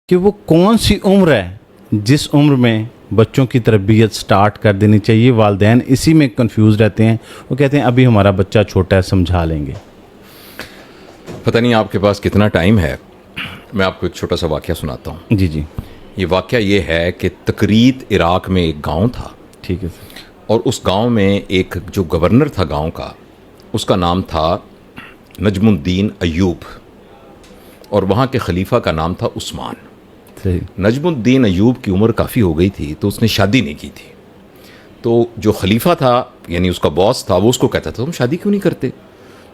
کہ وہ کون سی عمر ہے جس عمر میں بچوں کی تربیت سٹارٹ کر دینی چاہیے. والدین اسی میں کنفیوز رہتے ہیں. وہ کہتے ہیں ابھی ہمارا بچہ چھوٹا ہے, سمجھا لیں گے. پتہ نہیں آپ کے پاس کتنا ٹائم ہے. میں آپ کو ایک چھوٹا سا واقعہ سناتا ہوں. جی جی, یہ واقعہ یہ ہے کہ تکریت عراق میں ایک گاؤں تھا, ٹھیک ہے سر. اور اس گاؤں میں ایک جو گورنر تھا گاؤں کا, اس کا نام تھا نجم الدین ایوب, اور وہاں کے خلیفہ کا نام تھا عثمان. صحیح. نجم الدین ایوب کی عمر کافی ہو گئی تھی, تو اس نے شادی نہیں کی تھی. تو جو خلیفہ تھا, یعنی اس کا باس تھا, وہ اس کو کہتا تھا تم شادی کیوں نہیں کرتے,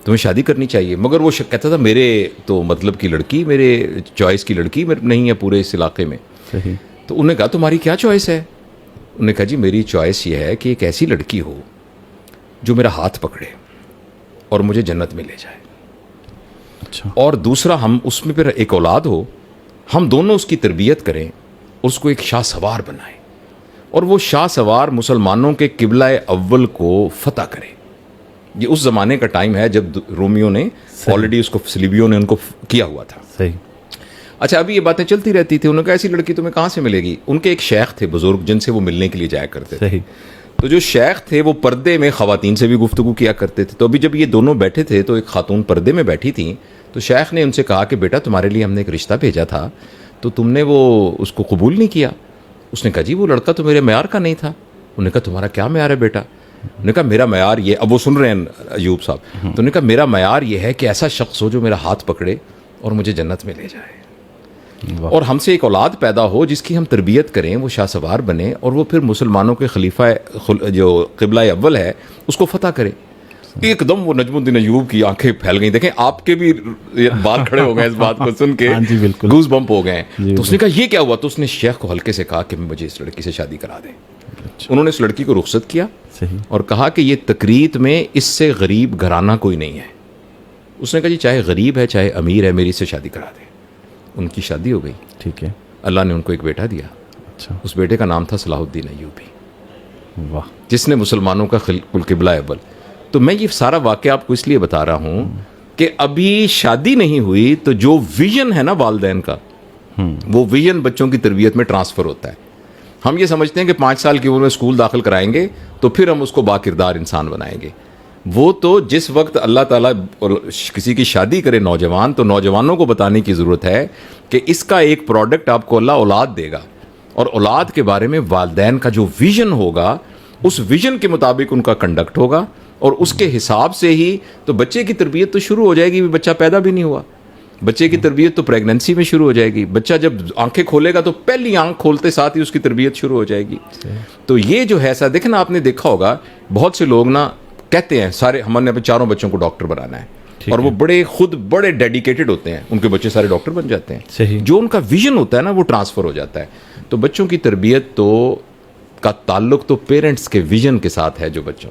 تمہیں شادی کرنی چاہیے. مگر وہ کہتا تھا میرے تو مطلب کی لڑکی, میرے چوائس کی لڑکی نہیں ہے پورے اس علاقے میں. صحیح. تو انہوں نے کہا تمہاری کیا چوائس ہے؟ انہوں نے کہا جی میری چوائس یہ ہے کہ ایک ایسی لڑکی ہو جو میرا ہاتھ پکڑے اور مجھے جنت میں لے جائے, اچھا. اور دوسرا ہم اس میں پھر ایک اولاد ہو, ہم دونوں اس کی تربیت کریں, اس کو ایک شاہ سوار بنائیں, اور وہ شاہ سوار مسلمانوں کے قبلہ اول کو فتح کرے. یہ اس زمانے کا ٹائم ہے جب رومیوں نے آلریڈی اس کو صلیبیوں نے ان کو کیا ہوا تھا. صحیح. اچھا, ابھی یہ باتیں چلتی رہتی تھی. انہوں نے کہا ایسی لڑکی تمہیں کہاں سے ملے گی؟ ان کے ایک شیخ تھے بزرگ, جن سے وہ ملنے کے لیے جایا کرتے تھے. صحیح. تو جو شیخ تھے وہ پردے میں خواتین سے بھی گفتگو کیا کرتے تھے. تو ابھی جب یہ دونوں بیٹھے تھے تو ایک خاتون پردے میں بیٹھی تھیں. تو شیخ نے ان سے کہا کہ بیٹا تمہارے لیے ہم نے ایک رشتہ بھیجا تھا, تو تم نے وہ اس کو قبول نہیں کیا. اس نے کہا جی وہ لڑکا تو میرے معیار کا نہیں تھا. انہوں نے کہا تمہارا کیا معیار ہے بیٹا؟ انہوں نے کہا میرا معیار یہ, اب وہ سن رہے ہیں ایوب صاحب, تو انہوں نے کہا میرا معیار یہ ہے کہ ایسا شخص ہو جو میرا ہاتھ پکڑے اور مجھے جنت میں لے جائے, اور ہم سے ایک اولاد پیدا ہو جس کی ہم تربیت کریں, وہ شاہ سوار بنے, اور وہ پھر مسلمانوں کے خلیفہ جو قبلہ اول ہے اس کو فتح کرے. ایک دم وہ نجم الدین ایوب کی آنکھیں پھیل گئیں. دیکھیں آپ کے بھی بال کھڑے ہو گئے اس بات کو سن کے, جی بالکل, گوز بمپ ہو گئے. تو اس نے کہا یہ کیا ہوا؟ تو اس نے شیخ کو ہلکے سے کہا کہ مجھے اس لڑکی سے شادی کرا دیں. انہوں نے اس لڑکی کو رخصت کیا اور کہا کہ یہ تکریت میں اس سے غریب گھرانہ کوئی نہیں ہے. اس نے کہا جی چاہے غریب ہے چاہے امیر ہے, میری اس سے شادی کرا دیں. ان کی شادی ہو گئی. ٹھیک ہے. اللہ نے ان کو ایک بیٹا دیا. اچھا. اس بیٹے کا نام تھا صلاح الدین ایوبی, واہ, جس نے مسلمانوں کا قبلہ اول. تو میں یہ سارا واقعہ آپ کو اس لیے بتا رہا ہوں کہ ابھی شادی نہیں ہوئی تو جو ویژن ہے نا والدین کا, وہ ویژن بچوں کی تربیت میں ٹرانسفر ہوتا ہے. ہم یہ سمجھتے ہیں کہ 5 سال کی عمر میں اسکول داخل کرائیں گے تو پھر ہم اس کو باکردار انسان بنائیں گے. وہ تو جس وقت اللہ تعالیٰ کسی کی شادی کرے نوجوان, تو نوجوانوں کو بتانے کی ضرورت ہے کہ اس کا ایک پروڈکٹ آپ کو اللہ اولاد دے گا, اور اولاد کے بارے میں والدین کا جو ویژن ہوگا اس ویژن کے مطابق ان کا کنڈکٹ ہوگا, اور اس کے حساب سے ہی تو بچے کی تربیت تو شروع ہو جائے گی. بچہ پیدا بھی نہیں ہوا, بچے کی تربیت تو پریگننسی میں شروع ہو جائے گی. بچہ جب آنکھیں کھولے گا تو پہلی آنکھ کھولتے ساتھ ہی اس کی تربیت شروع ہو جائے گی. تو یہ جو ہے دیکھیں نا, آپ نے دیکھا ہوگا بہت سے لوگ نا کہتے ہیں سارے ہم نے اپنے 4 بچوں کو ڈاکٹر بنانا ہے, اور وہ بڑے ڈیڈیکیٹڈ ہوتے ہیں, ان کے بچے سارے ڈاکٹر بن جاتے ہیں. صحیح. جو ان کا ویژن ہوتا ہے نا وہ ٹرانسفر ہو جاتا ہے. تو بچوں کی تربیت تو کا تعلق تو پیرنٹس کے ویژن کے ساتھ ہے جو بچوں کے